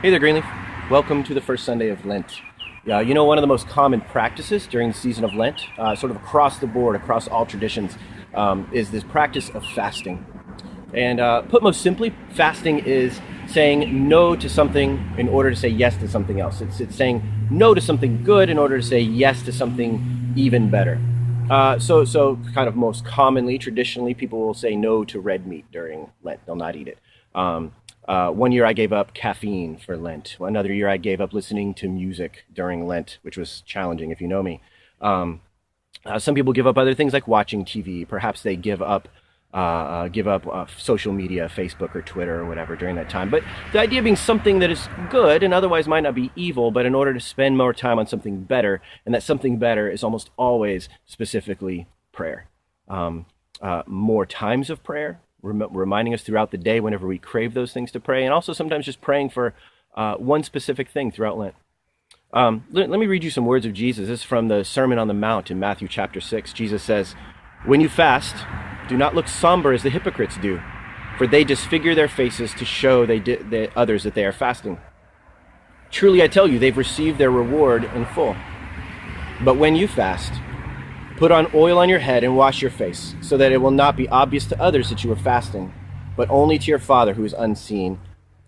Hey there, Greenleaf. Welcome to the first Sunday of Lent. One of the most common practices during the season of Lent, sort of across the board, across all traditions, is this practice of fasting. And put most simply, fasting is saying no to something in order to say yes to something else. It's saying no to something good in order to say yes to something even better. So kind of most commonly, traditionally, people will say no to red meat during Lent. They'll not eat it. One year I gave up caffeine for Lent. Another year I gave up listening to music during Lent, which was challenging if you know me. Some people give up other things like watching TV. Perhaps they give up social media, Facebook or Twitter or whatever during that time. But the idea being something that is good and otherwise might not be evil, but in order to spend more time on something better, and that something better is almost always specifically prayer. More times of prayer, reminding us throughout the day whenever we crave those things to pray, and also sometimes just praying for one specific thing throughout Lent. Let me read you some words of Jesus. This is from the Sermon on the Mount in Matthew chapter 6. Jesus says, "When you fast, do not look somber as the hypocrites do, for they disfigure their faces to show others that they are fasting. Truly I tell you, they've received their reward in full. But when you fast, put on oil on your head and wash your face, so that it will not be obvious to others that you are fasting, but only to your Father who is unseen.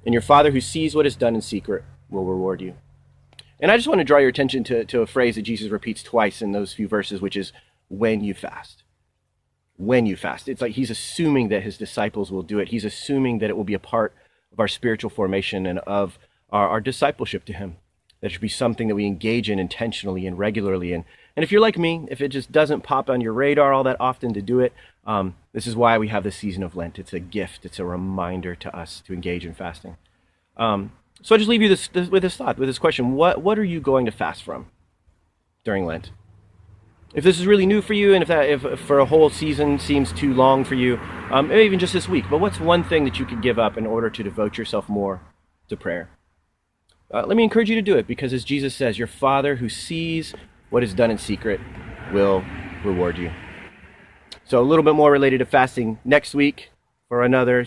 And your Father who sees what is done in secret will reward you." And I just want to draw your attention to a phrase that Jesus repeats twice in those few verses, which is, when you fast. When you fast. It's like he's assuming that his disciples will do it. He's assuming that it will be a part of our spiritual formation and of our discipleship to him. That should be something that we engage in intentionally and regularly. And if you're like me, if it just doesn't pop on your radar all that often to do it, this is why we have this season of Lent. It's a gift. It's a reminder to us to engage in fasting. So I just leave you with this thought, with this question. What are you going to fast from during Lent? If this is really new for you, and if for a whole season seems too long for you, maybe even just this week, but what's one thing that you could give up in order to devote yourself more to prayer? Let me encourage you to do it, because as Jesus says, your Father who sees what is done in secret will reward you. So a little bit more related to fasting next week for another